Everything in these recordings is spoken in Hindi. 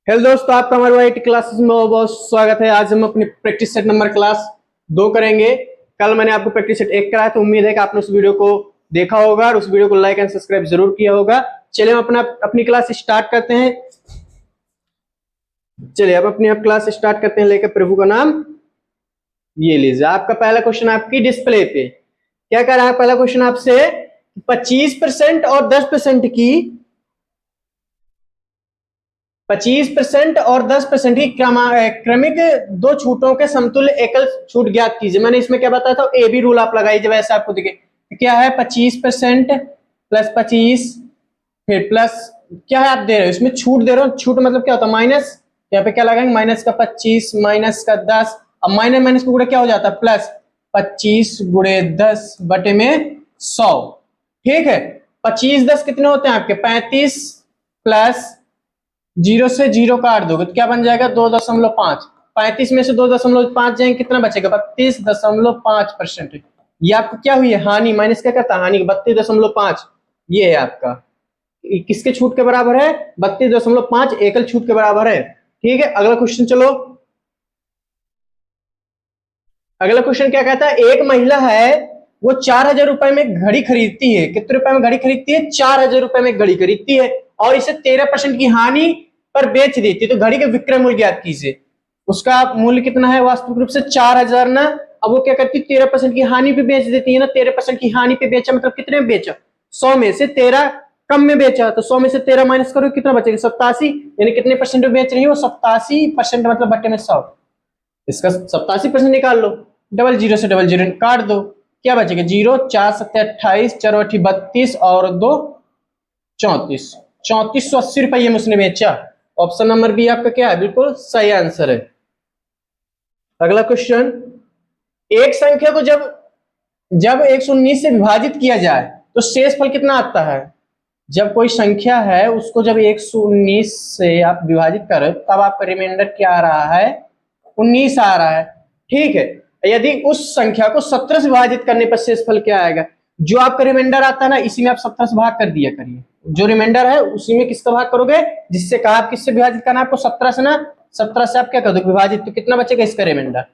हेलो दोस्तों, आपका हमारे वाईटी क्लासेस में बहुत बहुत स्वागत है। आज हम अपनी प्रैक्टिस सेट नंबर क्लास 2 करेंगे। कल मैंने आपको प्रैक्टिस सेट 1 कराया, तो उम्मीद है कि आपने उस वीडियो को देखा होगा और उस वीडियो को लाइक एंड सब्सक्राइब जरूर किया होगा। चलिए हम अपनी क्लास स्टार्ट करते हैं। चलिए अब अपनी क्लास स्टार्ट करते हैं, लेकर प्रभु का नाम। ये लीजिए आपका पहला क्वेश्चन आपकी डिस्प्ले पे क्या कह रहा है। पहला क्वेश्चन आपसे 25% और 10% की 25% और 10% की क्रमिक दो छूटों के समतुल्य एकल छूट ज्ञात कीजिए। मैंने इसमें क्या बताया था, ए बी रूल आप लगाइए जब ऐसा आपको दिखे। क्या है 25% प्लस 25 फिर प्लस क्या है आप दे रहे हो, इसमें छूट दे रहे हो। छूट मतलब क्या होता है माइनस, यहाँ पे क्या लगाएंगे माइनस का 25 माइनस का 10। अब माइनस माइनस को गुणा क्या हो जाता है प्लस 25 गुणे 10 बटे में 100। ठीक है, 25 10 कितने होते हैं आपके 35 प्लस 0 से 0 काट दोगे तो क्या बन जाएगा 2.5। 35 में से 2.5 जाएंगे, कितना बचेगा 32.5%। ये आपको क्या हुई है हानि, माइनस क्या करता है हानि 32.5। ये है आपका किसके छूट के बराबर है 32.5 एकल छूट के बराबर है। ठीक है, अगला क्वेश्चन चलो। अगला क्वेश्चन क्या कहता है, एक महिला है वो 4,000 रुपए में घड़ी खरीदती है। कितने रुपए में घड़ी खरीदती है 4,000 रुपए में घड़ी खरीदती है और इसे 13% की हानि पर बेच देती है। तो घड़ी का विक्रय मूल्य ज्ञात कीजिए। उसका मूल्य कितना है वास्तविक रूप से 4,000 ना। अब वो क्या करती है 13% की हानि पे बेच देती है ना। 13% की हानि पे बेचा मतलब कितने में बेचा 100 में से 13 कम में बेचा, तो 100 में से 13 माइनस करो कितना बचेगा 87। यानी कितने परसेंट में बेच रही है वो 87% मतलब बटे में 100। इसका 87% निकाल लो, डबल जीरो से डबल जीरो काट दो, क्या बचेगा 0 4 7 28 4 8 32 और 2 34। 3480 रुपये में उसने बेचा। ऑप्शन नंबर बी आपका क्या है बिल्कुल सही आंसर है। अगला क्वेश्चन, एक संख्या को जब जब 119 से विभाजित किया जाए तो शेष फल कितना आता है। जब कोई संख्या है उसको जब 119 से आप विभाजित करो तब आपका रिमाइंडर क्या आ रहा है 19 आ रहा है। ठीक है, यदि उस संख्या को 17 से विभाजित करने पर शेषफल क्या आएगा। जो आपका रिमाइंडर आता है ना इसी में आप 17 से भाग कर दिया करिए। जो रिमाइंडर है उसी में किसका भाग करोगे, जिससे कहा आप किससे विभाजित करना आपको 17 से ना। 17 से आप क्या कर दो विभाजित, तो कितना बचेगा इसका रिमाइंडर।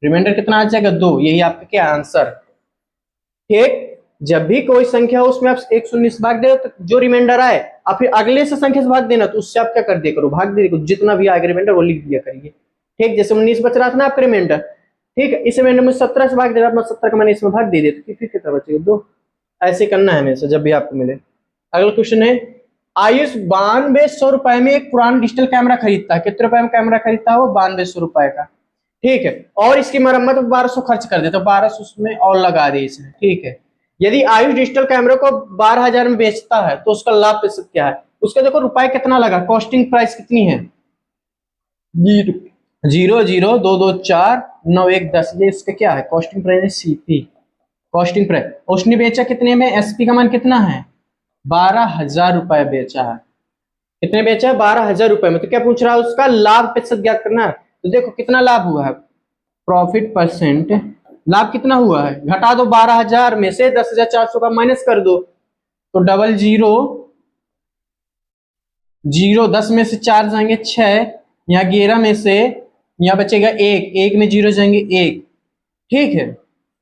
रिमाइंडर कितना आ जाएगा 2। यही आपका क्या आंसर। ठीक, जब भी कोई संख्या हो उसमें आप 119 भाग दे तो जो रिमाइंडर आए आप फिर अगले से संख्या से भाग देना, तो उससे आप क्या कर दिया करो भाग दे करो, जितना भी आएगा रिमाइंडर वो लिख दिया करिए। ठीक, जैसे 19 बच रहा था ना आपका रिमाइंडर, ठीक है इस रिमाइंडर में 17 से भाग दे रहा, 17 का मैंने इसमें भाग दे दिया तो फिर कितना बचेगा 2। ऐसे करना है हमेशा जब भी आपको मिले। अगला क्वेश्चन है, आयुष 9200 रुपए में एक पुराना डिजिटल कैमरा खरीदता है। कितने रुपए में कैमरा खरीदता है वो 9200 रुपए का। ठीक है, और इसकी मरम्मत 1200 खर्च कर दे तो 1200 उसमें और लगा दे इसमें। ठीक है, यदि आयुष डिजिटल कैमरे को 12,000 में बेचता है तो उसका लाभ प्रतिशत क्या है। उसका देखो रुपए कितना लगा, कॉस्टिंग प्राइस कितनी है 0.002249110। ये इसका क्या है कॉस्टिंग प्राइस है सीपी कॉस्टिंग प्राइस। उसने बेचा कितने में, एसपी का मान कितना है 12,000 रुपए बेचा है। कितने बेचा है 12,000 रुपए में। तो क्या पूछ रहा है उसका लाभ प्रतिशत ज्ञात करना है। तो देखो कितना लाभ हुआ है प्रॉफिट परसेंट, लाभ कितना हुआ है घटा दो 12,000 में से 10,400 का माइनस कर दो तो डबल जीरो जीरो 10 में से 4 जाएंगे 6, यहाँ 11 में से यहाँ बचेगा 1, 1 में 0 जाएंगे 1। ठीक है,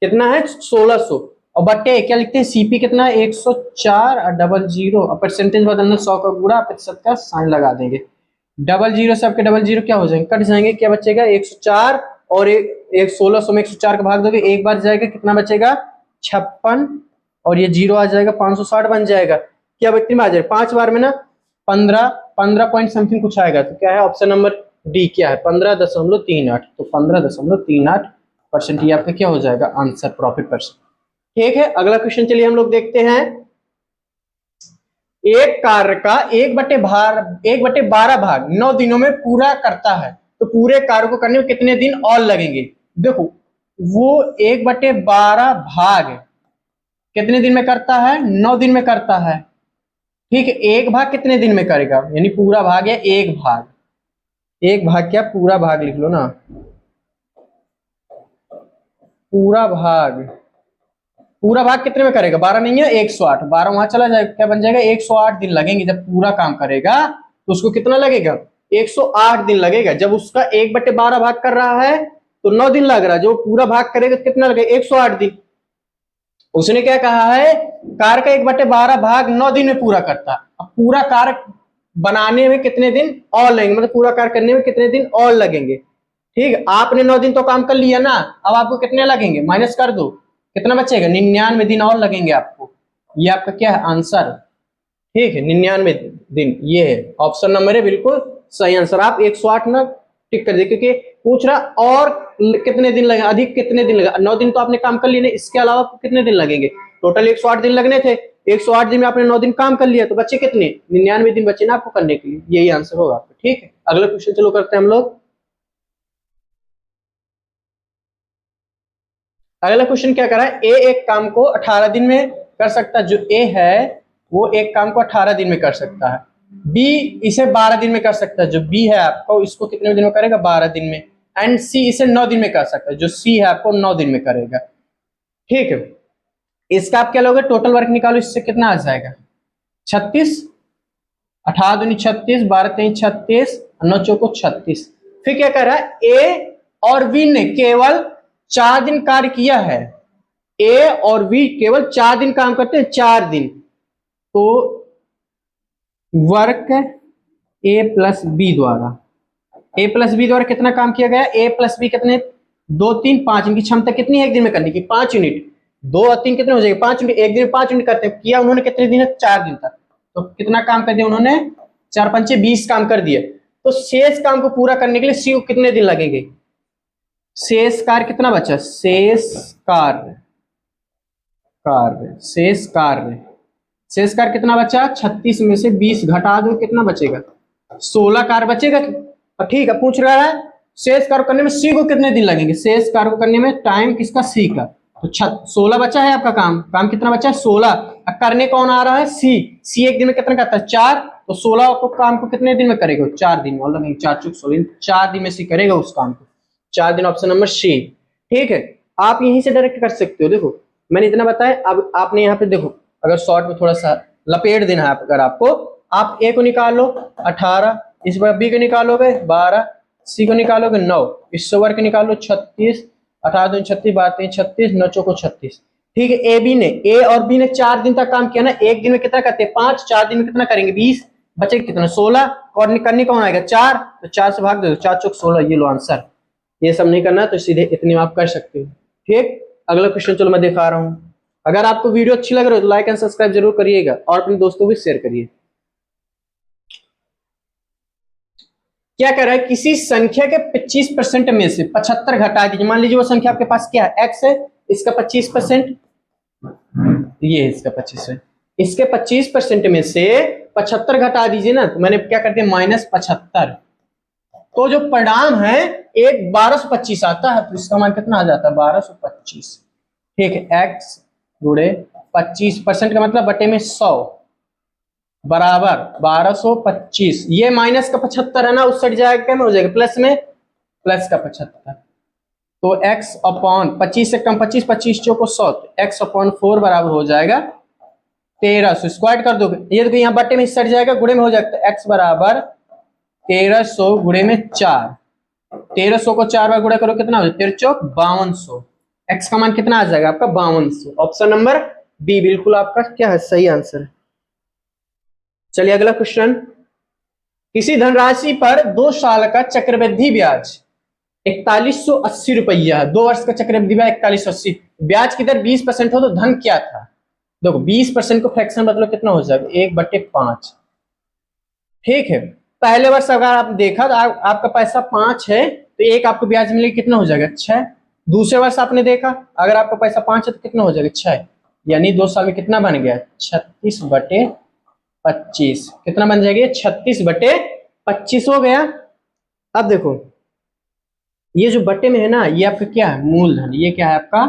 कितना है 1600 और बट्टे क्या लिखते हैं सीपी कितना है 104 और डबल जीरो और परसेंटेज बदलना 100 का गुणा प्रतिशत का साइन लगा देंगे। डबल जीरो से आपके डबल जीरो क्या हो जाएंगे कट जाएंगे, क्या बचेगा 104 और एक 1600 में 104 का भाग दोगे एक बार जाएगा कितना बचेगा 56 और ये जीरो आ जाएगा 560 बन जाएगा। क्या कितनी बार आ जाएगा 5 बार में ना 15 पॉइंट समथिंग कुछ आएगा। तो क्या है ऑप्शन नंबर डी क्या है 15.38। तो 15.38% ये आपका क्या हो जाएगा आंसर प्रॉफिट परसेंट। ठीक है, अगला क्वेश्चन चलिए हम लोग देखते हैं। एक कार्य का 1/12 भाग 9 दिनों में पूरा करता है तो पूरे कार्य को करने में कितने दिन और लगेंगे। देखो वो 1/12 भाग कितने दिन में करता है 9 दिन में करता है। ठीक है, एक भाग कितने दिन में करेगा यानी पूरा भाग या एक भाग, एक भाग क्या पूरा भाग लिख लो ना, पूरा भाग कितने में करेगा 12 नहीं है 108, 12 वहां चला जाएगा क्या बन जाएगा 108 दिन लगेंगे। जब पूरा काम करेगा तो उसको कितना लगेगा 108 दिन लगेगा। जब उसका 1/12 भाग कर रहा है तो 9 दिन लग रहा है, जो पूरा भाग करेगा तो कितना लगेगा, 108 दिन। उसने क्या कहा है, कार का 1/12 भाग 9 दिन में पूरा करता। अब पूरा कार बनाने में कितने दिन और लगेंगे, मतलब पूरा कार करने में कितने दिन और लगेंगे। ठीक, आपने 9 दिन तो काम कर लिया ना, अब आपको कितने लगेंगे, माइनस कर दो, कितना बचेगा, 99 दिन और लगेंगे आपको। ये आपका क्या है आंसर। ठीक है, 99 दिन, ये है ऑप्शन नंबर है बिल्कुल सही आंसर। आप 108 ना टिक कर दे, क्योंकि पूछ रहा और कितने दिन लगे, अधिक कितने दिन लगे। 9 दिन तो आपने काम कर लिए, इसके अलावा कितने दिन लगेंगे, टोटल 108 दिन लगने थे। 108 दिन में आपने 9 दिन काम कर लिया, तो बच्चे कितने, 99 दिन बचे ना आपको करने के लिए, यही आंसर होगा आपका। ठीक है, अगला क्वेश्चन चलो करते हैं हम लोग। अगला क्वेश्चन क्या कर रहा है, ए एक काम को 18 दिन में कर सकता है। जो ए है वो एक काम को 18 दिन में कर सकता है। बी इसे 12 दिन में कर सकता है। जो बी है आपको इसको कितने दिन में करेगा, 12 दिन में। एंड सी इसे 9 दिन में कर सकता है। जो सी है आपको 9 दिन में करेगा। ठीक है, इसका आप क्या लोगे, टोटल वर्क निकालो, इससे कितना आ जाएगा, 36, 18 दूनी 36, 12 3 36, 9 चौको 36। फिर क्या कर रहा है, ए और बी ने केवल 4 दिन कार्य किया है। ए और बी केवल 4 दिन काम करते हैं, 4 दिन। तो वर्क ए प्लस बी द्वारा, ए प्लस बी द्वारा कितना काम किया गया, ए प्लस बी कितने, 2 3 5, इनकी क्षमता कितनी है एक दिन में करने की, 5 यूनिट। 2 और 3 कितने हो जाएंगे, 5 यूनिट, एक दिन में 5 यूनिट करते हैं। किया उन्होंने कितने दिन है, 4 दिन तक। तो कितना काम कर दिया उन्होंने, 4 पंचे 20 काम कर दिए। तो शेष काम को पूरा करने के लिए सी को कितने दिन लगेंगे, शेष कार्य कितना बचा, शेष कार्य, शेष कार्य, शेष कार्य कितना बचा, 36 में से 20 घटा दो, कितना बचेगा, 16 कार्य बचेगा। ठीक है, पूछ रहा है शेष कार्य करने में सी को कितने दिन लगेंगे, शेष कार्य को करने में टाइम किसका, सी का। तो 16 बचा है आपका काम कितना बचा है, 16। करने कौन आ रहा है, सी एक दिन में कितना करता है, 4। तो 16 को काम को कितने दिन में करेगा, 4 दिन, और लगेंगे 4 चुक 16, 4 दिन में सी करेगा उस काम को, 4 दिन, ऑप्शन नंबर सी। ठीक है, आप यहीं से डायरेक्ट कर सकते हो। देखो मैंने इतना बताया, अब आपने यहाँ पे देखो, अगर शॉर्ट में थोड़ा सा लपेट देना है अगर आपको, आप ए को निकाल लो 18, इस बार बी को निकालोगे 12, सी को निकालोगे 9, इस वर्ग को निकालो 36, 18 दूनी 36, 12 3 36, 9 चौको 36। ठीक है, ए और बी ने 4 दिन तक काम किया ना, एक दिन में कितना करते हैं 5, 4 दिन में कितना करेंगे 20, बचेगा कितना 16, और करने कौन आएगा 4, तो 4 से भाग दो, 4 चौक 16, ये लो आंसर। ये सब नहीं करना तो सीधे इतने में आप कर सकते हो। ठीक, अगला क्वेश्चन चलो मैं दिखा रहा हूं। अगर आपको वीडियो अच्छी लग रही है तो लाइक एंड सब्सक्राइब जरूर करिएगा और अपने दोस्तों को भी शेयर करिए। क्या कर रहा है, किसी संख्या के 25% में से 75 घटा दीजिए। मान लीजिए वो संख्या आपके पास क्या है, एक्स है, इसका 25%, ये है इसका 25%, इसके 25% में से 75 घटा दीजिए ना, तो मैंने क्या कर दिया -75। तो जो परिणाम है एक 1225 आता है, तो इसका मान कितना आ जाता है 1225। ठीक है, एक्स गुणे 25% का मतलब बटे में 100 बराबर 1225। ये माइनस का 75 है ना, उस साइड जाएगा क्या में हो जाएगा, प्लस में, प्लस का 75। तो x अपॉन 25 से कम 25, 25 चौको 100, x अपॉन 4 बराबर हो जाएगा 1300। स्क्वायर कर दोगे, ये देखो यहाँ बटे में इस साइड जाएगा, गुणे में हो जाएगा, तो x बराबर 1300 गुणे में 4, 1300 को 4 बार गुणा करो कितना हो जाएगा, 13 चौक 5200। x का मान कितना आ जाएगा आपका 5200। ऑप्शन नंबर बी बिल्कुल आपका क्या है, सही आंसर। चलिए अगला क्वेश्चन, किसी धनराशि पर 2 साल का चक्रवृद्धि ब्याज 4180 रुपया है। 2 वर्ष का चक्रवृद्धि ब्याज 4180, ब्याज की दर 20% हो तो धन क्या था। देखो 20% को फ्रैक्शन मतलब कितना हो जाएगा, 1/5। ठीक है, पहले वर्ष अगर आप देखा तो आपका पैसा 5 है, तो एक आपको ब्याज मिलेगा, कितना हो जाएगा 6। दूसरे वर्ष आपने देखा अगर आपका पैसा 5 है तो कितना हो जाएगा 6, यानी 2 साल में कितना बन गया 36/25। कितना बन जाएगा 36/25 हो गया। अब देखो ये जो बटे में है ना, ये आपका क्या है मूलधन, ये क्या है आपका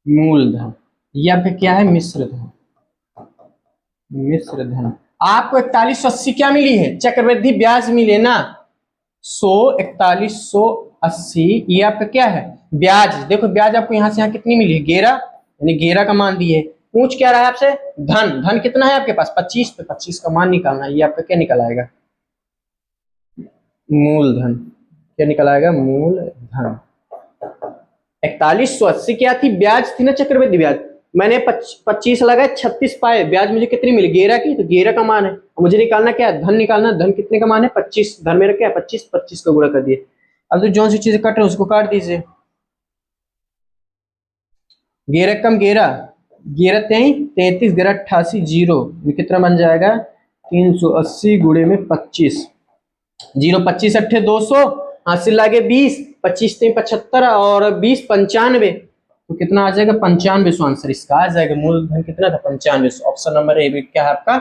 मूलधन, ये आपका क्या है मिश्र धन, मिश्र धन। आपको 4180 क्या मिली है, चक्रवृद्धि ब्याज मिले ना, 4180, ये आपका क्या है ब्याज। देखो ब्याज आपको यहां से यहां कितनी मिली है 11, यानी 11 का मान दिए। पूछ क्या रहा है आपसे, धन, धन कितना है आपके पास 25, तो 25 का मान निकालना है। ये आपका क्या निकल आएगा मूलधन क्या निकल आएगा, मूलधन। 4180 क्या थी, ब्याज थी ना, चक्रवृद्धि ब्याज। मैंने 25 लगाए, 36 पाए, ब्याज मुझे कितनी मिली, 11 की। तो 11 का मान है, मुझे निकालना क्या है, धन निकालना। धन कितने का मान है, 25। धन मेरा क्या है, 25, 25 का गुणा कर दिए। अब तो जो सी चीजें कट रहे उसको काट दीजिए। 11 कम 11, 11 33, 11 88, जीरो। ये कितना बन जाएगा, 380 गुणे में 25। जीरो 25 अट्ठे 200, हासिल लागे 20, 25 3 75 और 20 95। तो कितना आ जाएगा, 95। आंसर इसका आ जाएगा, मूलधन कितना था, 95। ऑप्शन नंबर ए भी क्या है आपका,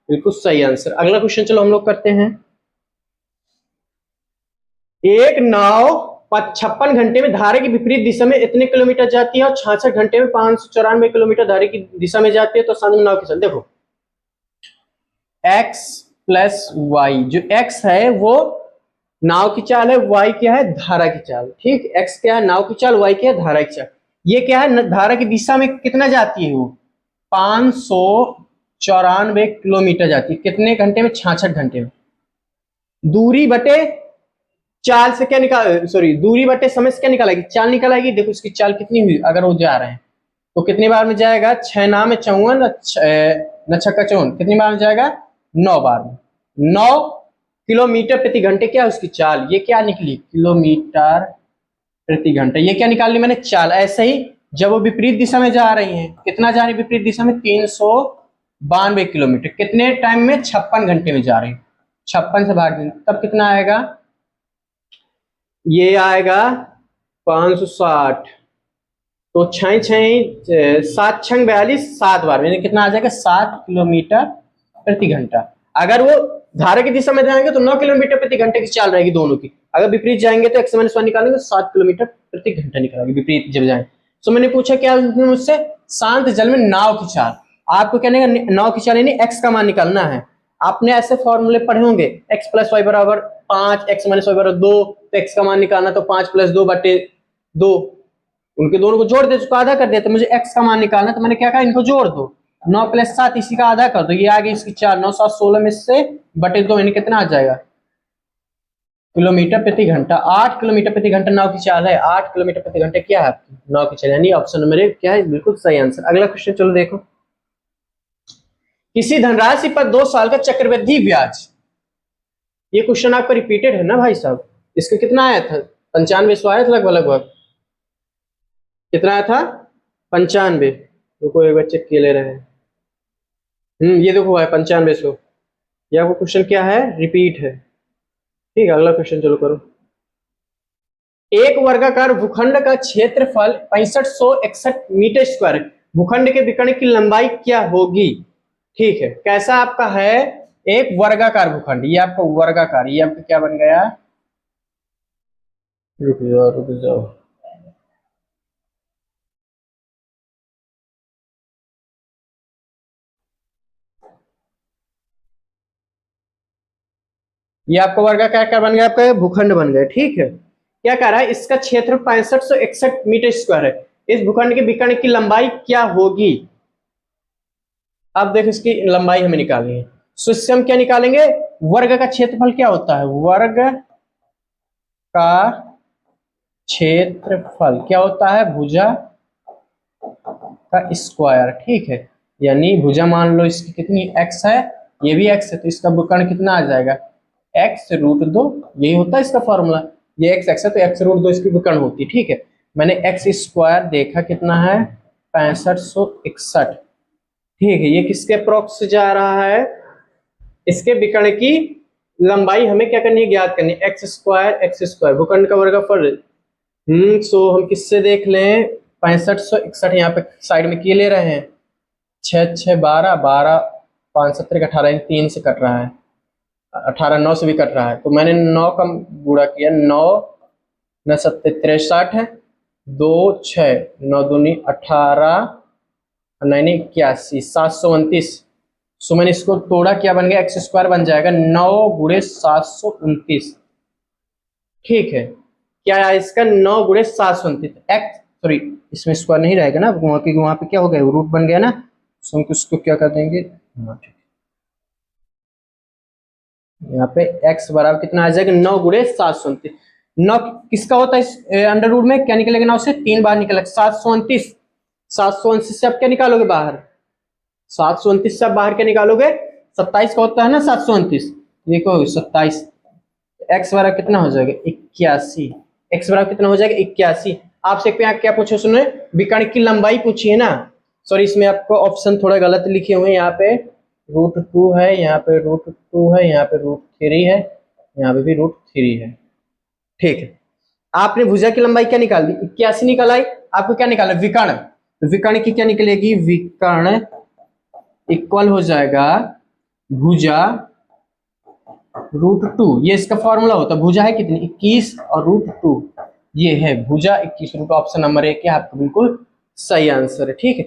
बिल्कुल सही आंसर। अगला क्वेश्चन चलो हम लोग करते हैं। एक नाव 56 घंटे में धारा की विपरीत दिशा में इतने किलोमीटर जाती है और 66 घंटे में 594 किलोमीटर धारा की दिशा में जाती है, तो समझ नाव की चल। देखो x प्लस वाई, जो x है वो नाव की चाल है, y क्या है, धारा की चाल। ठीक, x क्या है, नाव की चाल, y क्या है, धारा की चाल। ये क्या है, धारा की दिशा में कितना जाती है वो, 594 किलोमीटर जाती है। कितने घंटे में, 66 घंटे में। दूरी बटे चाल से क्या निकाल, सॉरी, दूरी बटे समय से क्या निकालेगी, चाल निकालेगी। देखो इसकी चाल कितनी हुई, अगर वो जा रहे हैं तो कितनी बार में जाएगा, 6 नाम में 54, न छक्का 54, कितनी बार में जाएगा, 9 बार में। 9 किलोमीटर प्रति घंटे क्या है उसकी चाल, ये क्या निकली, किलोमीटर प्रति घंटे। ये क्या निकाल ली मैंने, चाल। ऐसे ही जब वो विपरीत दिशा में जा रही हैं, कितना जा रही है विपरीत दिशा में, 392 किलोमीटर। कितने टाइम में, 56 घंटे में जा रही है। 56 से भाग दें तब कितना आएगा, ये आएगा 560। तो 7 6 42, 7 बार में कितना आ जाएगा, 7 किलोमीटर प्रति घंटा। अगर वो धारा की दिशा में जाएंगे तो 9 किलोमीटर प्रति घंटे की चाल रहेगी दोनों की। अगर विपरीत जाएंगे तो x - 1 निकालेंगे, 7 किलोमीटर प्रति घंटा निकालेंगे विपरीत जब जाएंगे। तो मैंने पूछा क्या मुझसे, शांत जल में नाव की चाल। आपको कहने का नाव की चाल यानी x का मान निकालना है। आपने ऐसे फॉर्मूले पढ़े होंगे, x + y = 5, x - y = 2। तो x का मान निकालना तो 5 + 2 बटे 2, उनके दोनों को जोड़ दे, उसको आधा कर दिया। तो मुझे x का मान निकालना, तो मैंने क्या कहा, इनको जोड़ दो। 9 + 7 इसी का आधा कर दो, ये आ गई इसकी 4। 9 7 16 में से बटे 2 यानी कितना आ जाएगा, किलोमीटर प्रति घंटा। 8 किलोमीटर प्रति घंटा नाव की चाल है। 8 किलोमीटर प्रति घंटा क्या है आपकी नाव की चाल, यानी ऑप्शन नंबर 1 क्या है, बिल्कुल सही आंसर। अगला क्वेश्चन चलो देखो। किसी धनराशि पर 2 साल का चक्रवृद्धि ब्याज, ये क्वेश्चन आपका रिपीटेड है ना भाई साहब। इसका कितना आया था, 95 आया था लगभग लगभग। कितना आया था, 95। रुको एक बार चेक किए ले रहे हैं। ये देखो भाई 9500। ये आपको क्वेश्चन क्या है, रिपीट है। ठीक है, अगला क्वेश्चन चलो करो। एक वर्गाकार भूखंड का क्षेत्रफल 6561 मीटर स्क्वायर है। भूखंड के विकर्ण की लंबाई क्या होगी। ठीक है, कैसा आपका है, एक वर्गाकार भूखंड। ये आपका वर्गाकार, ये आपका क्या बन गया, रुक जाओ रुक जाओ, ये आपका वर्गाकार क्या बन गया, आपका भूखंड बन गया। ठीक है, क्या कह रहा है, इसका क्षेत्र 6561 मीटर स्क्वायर है। इस भूखंड के विकर्ण की लंबाई क्या होगी। अब देखो इसकी लंबाई हमें निकालनी है, तो इससे हम क्या निकालेंगे, वर्ग का क्षेत्रफल क्या होता है, वर्ग का क्षेत्रफल क्या होता है, भुजा का स्क्वायर। ठीक है, यानी भुजा मान लो इसकी कितनी x है, ये भी x है, तो इसका विकर्ण कितना आ जाएगा, x√2। यही होता है इसका फॉर्मूला, ये x है तो x√2 इसकी विकर्ण होती है। ठीक है, मैंने x² देखा कितना है, 6561। ठीक है, ये किसके अप्रोक्स से जा रहा है, इसके विकर्ण की लंबाई हमें क्या करनी है, ज्ञात करनी है, x², भूखंड का वर्गफल। सो हम किससे देख लें, 6561 यहाँ पे साइड में किए ले रहे हैं, 6 6 12 12, 5 7 18, 3 से कट रहा है, 18 9 से भी कट रहा है। तो मैंने 9 का गुणा किया, 9 9 7 63 है, 2 6 9 दूनी 18, 9 81, 729। सो मैंने इसको तोड़ा, क्या बन गया, x² बन जाएगा 9 × 729। ठीक है, क्या है इसका, 9 × 729 x, सॉरी इसमें स्क्वायर नहीं रहेगा ना, वहां पे क्या हो गया, रूट बन गया ना, सो हम उसको क्या कर देंगे, यहाँ पे x बराबर कितना आ जाएगा 9 गुणे 729। 9 किसका होता है अंडर रूट में, क्या निकलेगा 9 से 3 बार निकलेगा 729। 729 से आप क्या निकालोगे बाहर, 729 से आप बाहर क्या निकालोगे, 27 का होता है ना 729, देखो 27। x बराबर कितना हो जाएगा 81। x बराबर कितना हो जाएगा 81। आपसे क्या पूछो सुनो, विकर्ण की लंबाई पूछी है ना, सॉरी इसमें आपको ऑप्शन थोड़ा गलत लिखे हुए हैं, यहाँ पे √2 है, यहाँ पे √2 है, यहाँ पे √3 है, यहाँ पे भी √3 है। ठीक है, आपने भुजा की लंबाई क्या निकाल दी 81 निकल आई। आपको क्या निकाला विकर्ण, तो विकर्ण की क्या निकलेगी, विकर्ण इक्वल हो जाएगा भुजा √2। ये इसका फॉर्मूला होता है, भुजा है कितनी 21 और √2, ये है भुजा 21 रूट। ऑप्शन नंबर 1 आपका बिल्कुल सही आंसर है। ठीक है,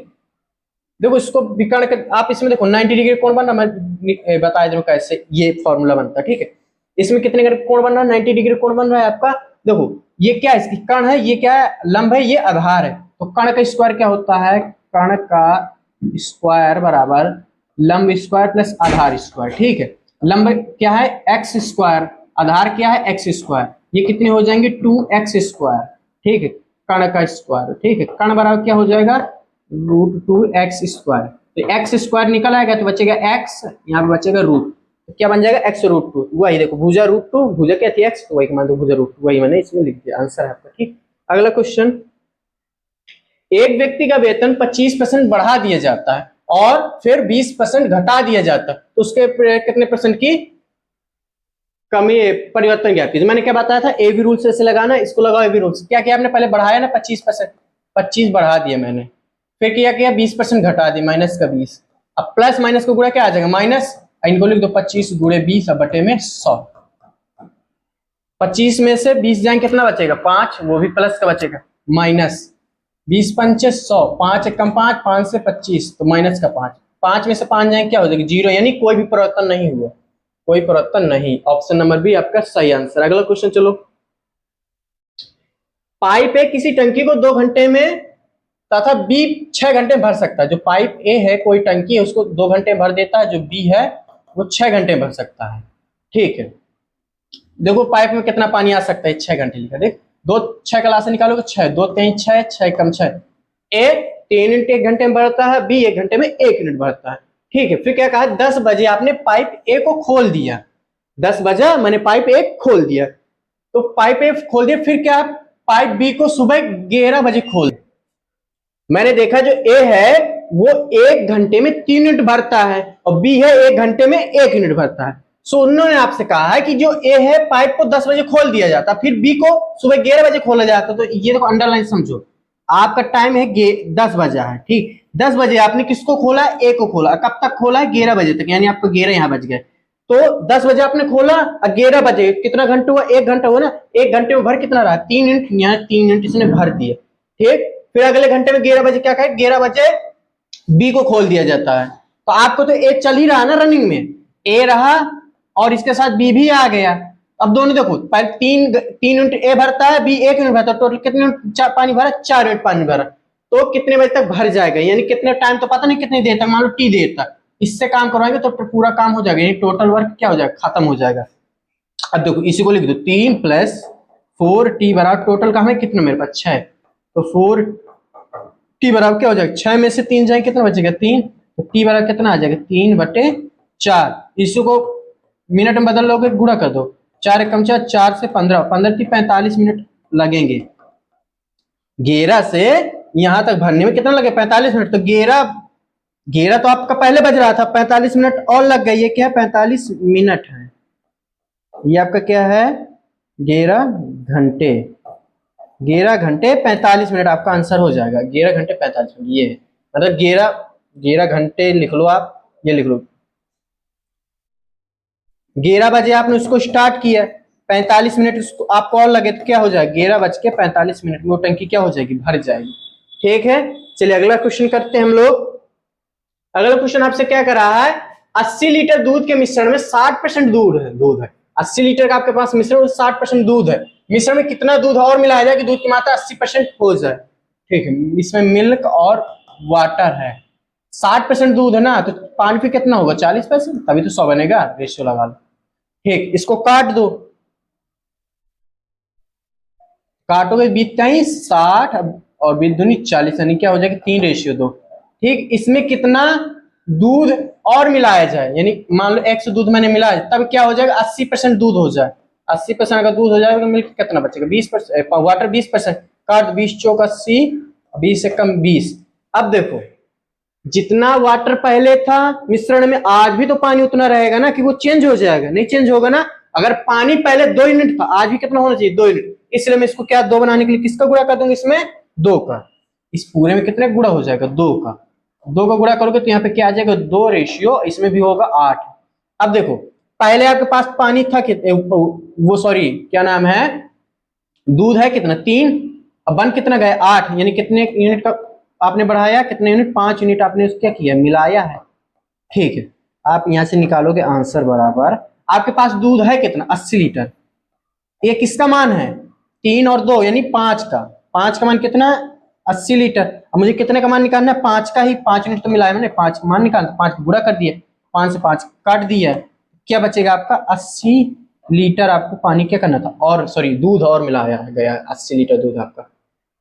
देखो इसको विकर्ण कर, आप इसमें देखो 90 डिग्री कोण बनना, मैं बताया दे कैसे ये फॉर्मूला बनता है। ठीक है, इसमें कितने कोण बन रहा है 90 डिग्री कोण बन रहा है आपका। देखो ये क्या है, इसकी कर्ण है, ये क्या है लंब है, ये आधार है, तो कर्ण का स्क्वायर क्या होता है, कर्ण का स्क्वायर बराबर लंब स्क्वायर प्लस आधार स्क्वायर। ठीक है, लंब क्या है एक्स स्क्वायर, आधार क्या है एक्स स्क्वायर, ये कितने हो जाएंगे 2x स्क्वायर। ठीक है, कर्ण का स्क्वायर। ठीक है, कर्ण बराबर क्या हो जाएगा √2x स्क्वायर, तो x स्क्वायर निकल आएगा तो बचेगा x, यहाँ पे बचेगा रूट, तो क्या बन जाएगा x √2। वही देखो भुजा √2, भुजा क्या थी x, तो वही मान दो भुजा √2, वही मैंने इसमें लिख दिया, आंसर है आपका। ठीक, अगला क्वेश्चन, एक व्यक्ति का वेतन 25% बढ़ा दिया जाता है और फिर 20% घटा दिया जाता है, तो उसके कितने परसेंट की कमी परिवर्तन ज्ञात कीजिए। मैंने क्या बताया था, ए बी रूल से लगाना, इसको लगाओ ए बी रूल से। क्या किया आपने, पहले बढ़ाया ना 25%, 25 बढ़ा दिया मैंने, फिर क्या किया 20% घटा दिया माइनस का 20, अब प्लस माइनस को गुणा क्या आ जाएगा माइनस, इनको लिख दो 25 गुणे 20 अब बटे में 100। 25 में से 20 जाएंगे कितना बचेगा 5, वो भी प्लस का बचेगा माइनस 20 पंचे 100, 5 एकम 5, 5 से 25 तो माइनस का 5, 5 में से 5 जाएंगे क्या हो जाएगा 0, यानी कोई भी परिवर्तन नहीं हुआ, कोई परिवर्तन नहीं। ऑप्शन नंबर बी आपका सही आंसर। अगला क्वेश्चन चलो, पाइप ए किसी टंकी को 2 घंटे में तथा बी 6 घंटे भर सकता है। जो पाइप ए है कोई टंकी है उसको 2 घंटे भर देता है, जो बी है वो 6 घंटे भर सकता है। ठीक है, देखो पाइप में कितना पानी आ सकता है 6 घंटे लिखा, देख 2 6 क्लास से निकालोगे 6, 2 3 6, 6 कम 6, ए 3 मिनट 1 घंटे में भरता है, बी 1 घंटे में 1 मिनट भरता है। ठीक है, फिर क्या कहा 10 बजे आपने पाइप ए को खोल दिया, 10 बजे मैंने पाइप ए खोल दिया, तो पाइप ए खोल दिया, फिर क्या पाइप बी को सुबह 11 बजे खोल, मैंने देखा जो ए है वो 1 घंटे में 3 मिनट भरता है और बी है 1 घंटे में 1 मिनट भरता है। सो उन्होंने आपसे कहा है कि जो ए है पाइप को 10 बजे खोल दिया जाता, फिर बी को सुबह 11 बजे खोला जाता, तो ये देखो अंडरलाइन समझो, आपका टाइम है 10 बजा है। ठीक, 10 बजे आपने किसको खोला, ए को खोला, कब तक खोला है 11 बजे तक, यानी आपको 11 यहाँ बज गए, तो 10 बजे आपने खोला और 11 बजे कितना घंटा हुआ 1 घंटा हुआ ना, 1 घंटे में भर कितना रहा 3 मिनट, यहाँ 3 मिनट इसने भर दिया। ठीक, फिर अगले घंटे में 11 बजे क्या कहे 11 बजे बी को खोल दिया जाता है, तो आपको तो ए चल ही रहा ना रनिंग में, ए रहा और इसके साथ बी भी आ गया। अब दोनों देखो पहले 3 मिनट ए भरता है, बी 1 मिनट भरता है, टोटल कितने मिनट पानी भरा 4 मिनट पानी भरा, तो कितने बजे तक भर जाएगा, यानी कितने टाइम तो पता नहीं कितनी देर तक, मान लो टी देर तक इससे काम करवाएंगे तो पूरा काम हो जाएगा, यानी टोटल वर्क क्या हो जाएगा खत्म हो जाएगा। अब देखो इसी को लिख दो 3 + 4 टी बराबर टोटल का हमें कितना मेरे पास 6, तो 4 टी बराबर क्या हो जाएगा 6 में से 3 जाएंगे कितना बचेगा 3, तो टी बराबर कितना आ जाएगा 3/4। इसी को मिनट में बदल लोगे गुणा कर दो, 4 एकम 4, 4 से 15, 15 की 45 मिनट लगेंगे, 11 से यहां तक भरने में कितना लगे 45 मिनट, तो 11 तो आपका पहले बज रहा था, 45 मिनट और लग गए, ये क्या है 45 मिनट है, ये आपका क्या है 11 घंटे, 11 घंटे 45 मिनट आपका आंसर हो जाएगा, 11 घंटे 45 मिनट, ये मतलब 11 घंटे लिख लो आप, ये लिख लो 11 बजे आपने उसको स्टार्ट किया, 45 मिनट उसको आपको और लगे तो क्या हो जाएगा 11:45 में वो टंकी क्या हो जाएगी भर जाएगी। ठीक है, चलिए अगला क्वेश्चन करते हैं हम लोग। अगला क्वेश्चन आपसे क्या कर रहा है, 80 लीटर दूध के मिश्रण में 60% दूध है, 80 लीटर का आपके पास मिश्रण में 60% दूध है, मिश्रण में कितना दूध और मिलाया जाए कि दूध की मात्रा 80% हो जाए। ठीक है, इसमें मिल्क और वाटर है, 60% दूध है ना, तो पानी पे कितना होगा 40%, तभी तो 100 बनेगा, रेशियो लगा लो। ठीक, इसको काट दो, काटोगे बीत का ही 60 और बीत दूनी 40, यानी क्या हो जाएगा 3:2। ठीक, इसमें कितना दूध और मिलाया जाए, यानी मान लो 100 दूध मैंने मिलाया, तब क्या हो जाएगा 80% दूध हो जाए। 80% अगर दूध हो जाएगा तो मिल्क कितना बचेगा 20%, वाटर 20%। काट 20 चौक 80, 20 से कम 20। अब देखो जितना वाटर पहले था मिश्रण में, आज भी तो पानी उतना रहेगा ना, कि वो चेंज हो जाएगा? नहीं चेंज होगा ना। अगर पानी पहले 2 यूनिट था, आज भी कितना होना चाहिए 2 यूनिट। इसलिए मैं इसको क्या 2 बनाने के लिए किसका गुणा कर दूंगा इसमें 2 का। इस पूरे में कितने गुणा हो जाएगा 2 का। 2 का गुणा करोगे तो यहाँ पे क्या आ जाएगा 2, इसमें भी होगा 8। अब देखो पहले आपके पास पानी था वो सॉरी क्या नाम है, दूध है कितना 3, अब बन कितना गया 8, यानी कितने यूनिट का आपने बढ़ाया, कितने यूनिट 5 यूनिट आपने क्या किया मिलाया है। ठीक है, आप यहां से निकालोगे आंसर बराबर, आपके पास दूध है कितना 80 लीटर, ये किसका मान है 3 और 2 यानी 5 का। 5 का मान कितना 80 लीटर। अब मुझे कितने का मान निकालना है 5 का ही, 5 यूनिट तो मिलाया मैंने, 5 मान निकाल, 5 गुणा कर दिए, 5 से 5 काट दिया, क्या बचेगा आपका 80 लीटर आपको पानी क्या करना था, और सॉरी दूध और मिलाया गया 80 लीटर दूध आपका।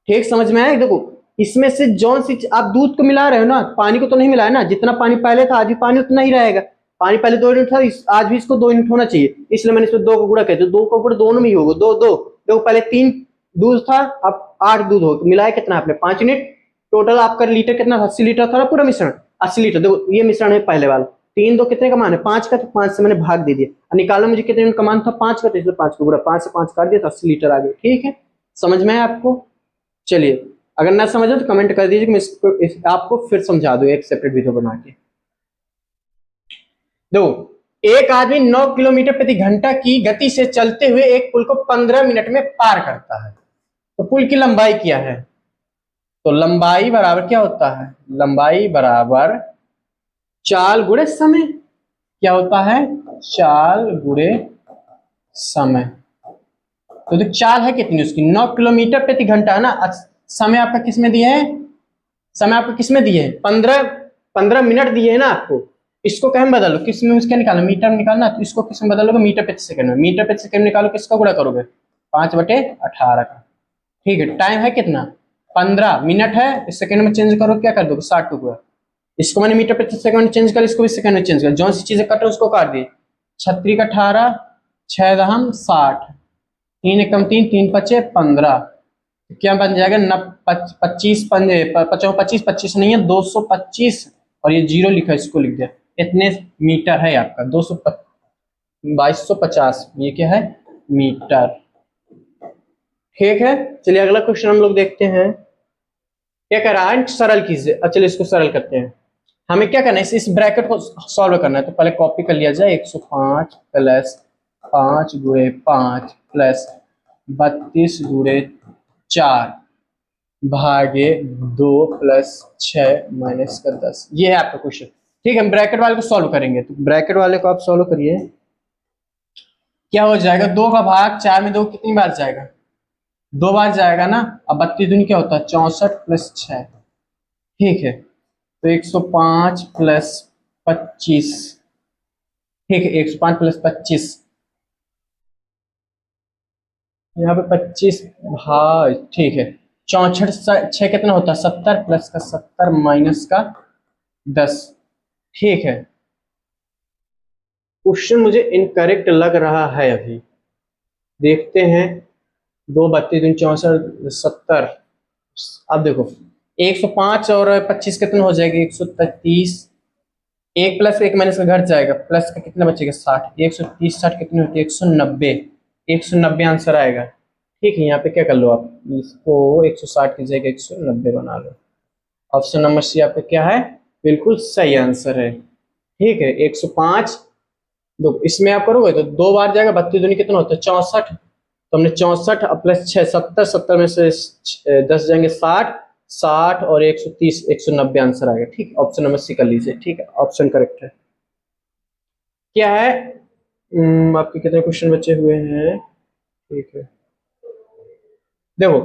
ठीक समझ में आया? देखो इसमें से जौन सी आप दूध को मिला रहे हो ना, पानी को तो नहीं मिलाया ना, जितना पानी पहले था आज भी पानी उतना ही रहेगा। पानी पहले 2 यूनिट था, आज भी इसको 2 यूनिट होना चाहिए, इसलिए मैंने इसमें 2 को गुणा किया, तो 2 का गुणा दोनों में ही होगा 2 2। देखो पहले 3 दूध था, अब 8 दूध हो, मिलाया कितना आपने 5 यूनिट। टोटल आपका लीटर कितना था 80 लीटर था ना पूरा मिश्रण 80 लीटर। देखो ये मिश्रण है पहले वाला, 3 2 कितने का मान है 5 का, तो 5 से मैंने भाग दे दिया, निकालना मुझे कितने यूनिट का मान था 5 का, तो इसलिए 5 को गुणा 5 से 5 काट दिया तो 80 लीटर आ गया। ठीक है, समझ में है आपको? चलिए अगर ना समझो तो कमेंट कर दीजिए, मैं आपको फिर समझा दूं एक सेपरेट वीडियो बना के। दो, एक आदमी 9 किलोमीटर प्रति घंटा की गति से चलते हुए एक पुल को 15 मिनट में पार करता है, तो पुल की लंबाई क्या है? तो लंबाई बराबर क्या होता है, लंबाई बराबर चाल गुणे समय। क्या होता है चाल गुणे समय। तो चाल है कितनी उसकी 9 किलोमीटर प्रति घंटा है ना, समय आपका किसमें दिए है, समय आपको किसमें दिए है 15 मिनट दिए है ना आपको। इसको कहीं बदलो, किस में उसका निकालना मीटर में निकालना, तो इसको किस में बदलोगे मीटर प्रति सेकंड में। मीटर प्रति सेकंड निकालो किसका गुणा करोगे 5/18 का। ठीक है, टाइम है कितना 15 मिनट है, इस सेकंड में चेंज करो क्या कर दोगे 60 को गुणा। इसको मैंने मीटर प्रति सेकंड में चेंज कर, इसको भी सेकंड में चेंज कर, जो सी चीजें कटे उसको काट दिए। 36 का 18, 6 दहम 60, 3 एकम 3, 3 पचे 15, क्या बन जाएगा 25 25 25 नहीं है 225, और ये 0 लिखा इसको लिख दिया, इतने मीटर है आपका 2250, ये क्या है मीटर। ठीक है, चलिए अगला क्वेश्चन हम लोग देखते हैं क्या कर रहा है, सरल कीजिए। चलिए इसको सरल करते हैं। हमें क्या करना है इस ब्रैकेट को सॉल्व करना है, तो पहले कॉपी कर लिया जाए 105 प्लस 5 गुणे 5 प्लस 32 गुणे 4 भागे 2 प्लस 6 माइनस का 10, ये है आपका क्वेश्चन। ठीक है, हम ब्रैकेट वाले को सॉल्व करेंगे, तो ब्रैकेट वाले को आप सॉल्व करिए। क्या हो जाएगा 2 का भाग 4 में 2 कितनी बार जाएगा 2 बार जाएगा ना। अब 32 दूनी क्या होता है 64 प्लस 6। ठीक है, तो 105 प्लस 25, ठीक है 105 प्लस 25, यहाँ पे 25 भाग, ठीक है 64 6 कितना होता है 70 प्लस का 70 माइनस का 10। ठीक है, क्वेश्चन मुझे इनकरेक्ट लग रहा है, अभी देखते हैं। 2 32 64 70, अब देखो 105 और 25 कितना हो जाएगा 133, 1 प्लस 1 माइनस का घट जाएगा, प्लस का कितना बचेगा 60, 130 60 कितनी होती है 190, 190 आंसर आएगा। ठीक है, यहाँ पे क्या कर लो आप इसको 160 की जगह 190 बना लो। ऑप्शन नंबर सी आपका क्या है बिल्कुल सही आंसर है। ठीक है 105, दो इसमें आप करोगे तो 2 बार जाएगा, 32 दूनी कितना होता है 64, तो हमने 64 प्लस 6 70, 70 में से 10 जाएंगे 60, 60 और 130 190 आंसर आएगा। ठीक, ऑप्शन नंबर सी कर लीजिए। ठीक है, ऑप्शन करेक्ट है। क्या है आपके कितने क्वेश्चन बचे हुए हैं। ठीक है, देखो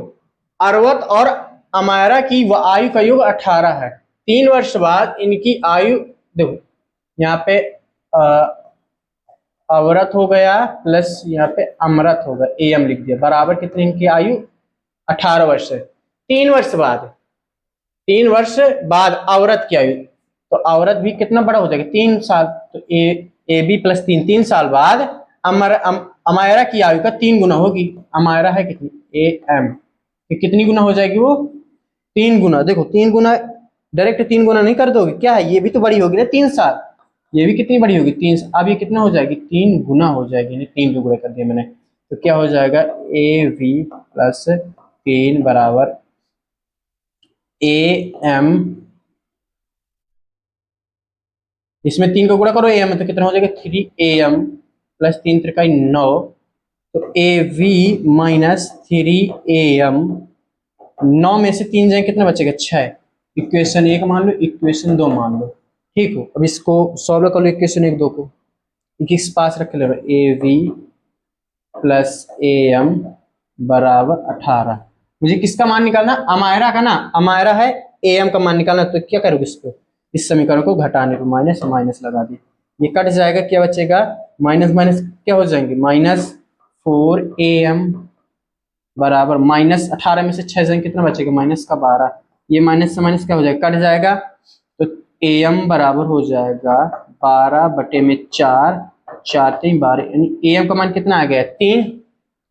अरवत और अमायरा की आयु का योग 18 है, 3 वर्ष बाद इनकी आयु, देखो यहाँ पे अवरत हो गया प्लस यहाँ पे अमरत हो गया, एम लिख दिया, बराबर कितनी इनकी आयु 18 वर्ष है। 3 वर्ष बाद अवरत की आयु, तो अवरत भी कितना बड़ा हो जाएगा 3 साल, तो ए बी प्लस 3 साल बाद अमायरा की आयु का 3 गुना होगी। अमायरा है कितनी ए एम, कितनी गुना हो जाएगी वो 3 गुना। देखो 3 गुना डायरेक्ट 3 गुना नहीं कर दोगे, क्या है ये भी तो बड़ी होगी ना 3 साल, ये भी कितनी बड़ी होगी 3। अब ये कितना हो जाएगी 3 गुना हो जाएगी, 3 टुकड़े कर दिए मैंने, तो क्या हो जाएगा ए वी प्लस 3 बराबर ए एम, इसमें 3 का गुणा करो ए एम, तो कितना हो जाएगा 3 ए एम प्लस 3 त्रिकाई 9, तो A V minus 3 A M, 9 में से 3 जाए कितना बचेगा 6, इक्वेशन 1 मान लो, इक्वेशन 2 मान लो, ठीक हो। अब इसको सॉल्व कर लो, इक्वेशन 1 2 को किस पास रख ले, A V plus A M बराबर 18। मुझे किसका मान निकालना, अमायरा का ना, अमायरा है ए एम का मान निकालना, तो क्या करोगे इसको, इस समीकरण को घटाने को माइनस माइनस लगा दी, ये कट जाएगा, क्या बचेगा माइनस माइनस क्या हो जाएंगे -4 ए एम बराबर -18 में से 6 जाएंगे कितना बचेगा -12, ये माइनस से माइनस क्या हो जाएगा कट जाएगा, तो ए एम बराबर हो जाएगा 12/4, 4 3 12, यानी ए एम का मान कितना आ गया 3,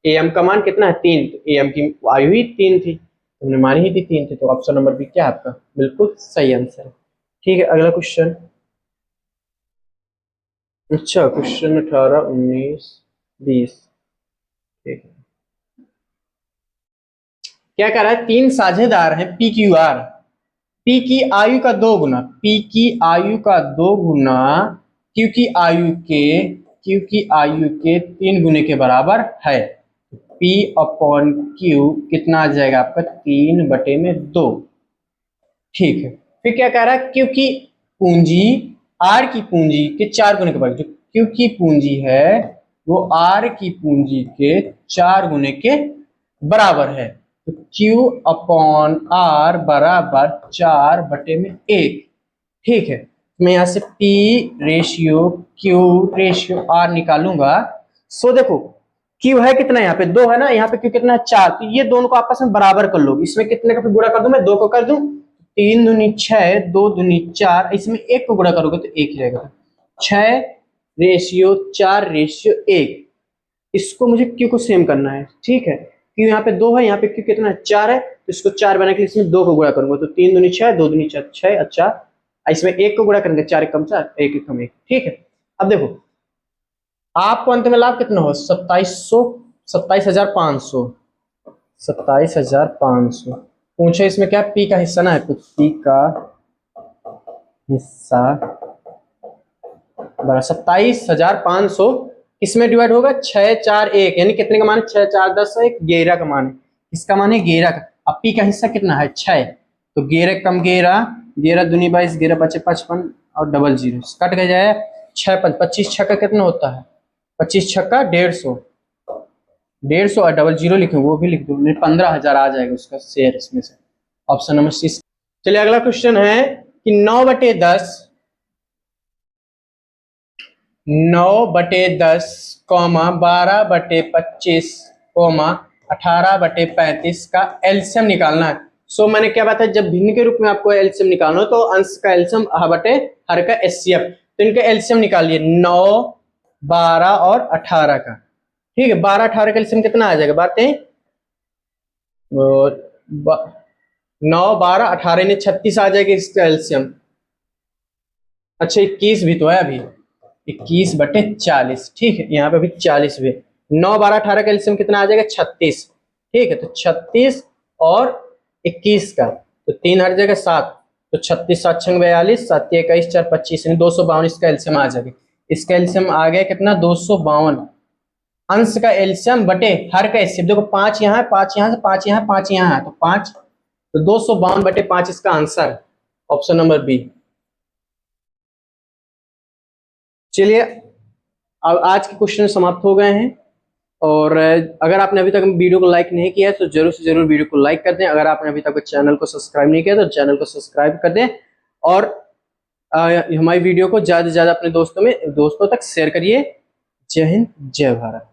ए एम का मान कितना है 3, तो ए एम की आयु ही 3 थी, हमने मानी ही थी 3 थी, तो ऑप्शन नंबर बी क्या है आपका बिल्कुल सही आंसर है। ठीक है, अगला क्वेश्चन। अच्छा क्वेश्चन 18 19 20, ठीक है, क्या कह रहा है 3 साझेदार हैं पी क्यू आर, पी की आयु का 2 गुना, पी की आयु का 2 गुना क्यू की आयु के 3 गुने के बराबर है, P अपॉन क्यू कितना आ जाएगा आपका 3/2, ठीक है। फिर क्या कह रहा है क्यू की पूंजी आर की पूंजी के 4 गुने के बराबर, जो क्यू की पूंजी है वो आर की पूंजी के 4 गुने के बराबर है, तो Q अपॉन आर बराबर 4/1, ठीक है। मैं यहाँ से P ratio Q ratio R निकालूंगा। सो देखो Q है कितना, यहाँ पे 2 है ना, यहाँ पे Q कितना है 4, तो ये दोनों को आपस में बराबर कर लो, इसमें कितने का गुणा कर दूं मैं 2 को कर दूं, 3 दूनी 6 2 दूनी 4, इसमें 1 को गुणा करोगे तो 1 ही रहेगा, 6 रेशियो 4 रेशियो 1, इसको मुझे Q को सेम करना है, ठीक है। Q यहाँ पे 2 है, यहाँ पे Q कितना है 4 है, तो इसको 4 बनाने के लिए इसमें 2 को गुणा करूंगा, तो 3 दूनी 6 2 दूनी 4 6, अच्छा इसमें 1 को गुणा करेंगे 4 कम 4 1 1 कम 1, ठीक है। अब देखो आपको अंत में लाभ कितना हो 27,500 पूछे, इसमें क्या पी का हिस्सा ना है, कुछ पी का हिस्सा बड़ा 27,500 इसमें डिवाइड होगा 6 4 1, यानी कितने का मान है 6 4 10 1 11 का मान है, इसका मान है 11 का। अब पी का हिस्सा कितना है 6, तो 11 कम 11 11 दूनी 22 11 बचे 55 और डबल 0 कट गया जाए 6 5 25 छक्का कितना होता है 25 छक्का 150 और डबल 0 लिखे वो भी लिख दो, 15,000 आ जाएगा उसका शेयर इसमें से, ऑप्शन नंबर सी। चलिए अगला क्वेश्चन है कि 9/10 12/25 18/35 का एलसीएम निकालना है। सो मैंने क्या बताया, जब भिन्न के रूप में आपको एलसीएम निकालना हो तो अंश का एलसीएम बटे हर का एचसीएफ, तो इनका एलसीएम निकालिए 9 12 और 18 का, ठीक है। 12 18 का एलसीएम कितना आ जाएगा बातें 9 12 18 ने 36 आ जाएगा इसका एलसीएम, अच्छा 21 भी तो है अभी 21/40, ठीक है, यहाँ पे भी 40 भी, 9 12 18 का एलसीएम कितना आ जाएगा 36, ठीक है, तो 36 और 21 का तो 3 हट जाएगा 7, तो 36 7 6 42 7 21 4 25 यानी 252 इसका एलसीएम आ जाएगा, इसका एलसीएम आ गया कितना 252, अंश का एलसीएम बटे हर का एलसीएम, देखो 5 यहाँ है 5 यहाँ से 5 यहाँ 5 यहाँ है, तो 5 तो 252/5 इसका आंसर, ऑप्शन नंबर बी। चलिए अब आज के क्वेश्चन समाप्त हो गए हैं, और अगर आपने अभी तक वीडियो को लाइक नहीं किया है तो जरूर से जरूर वीडियो को लाइक कर दें, अगर आपने अभी तक चैनल को सब्सक्राइब नहीं किया तो चैनल को सब्सक्राइब कर दें, और हमारी वीडियो को ज़्यादा से ज़्यादा अपने दोस्तों तक शेयर करिए। जय हिंद, जय भारत।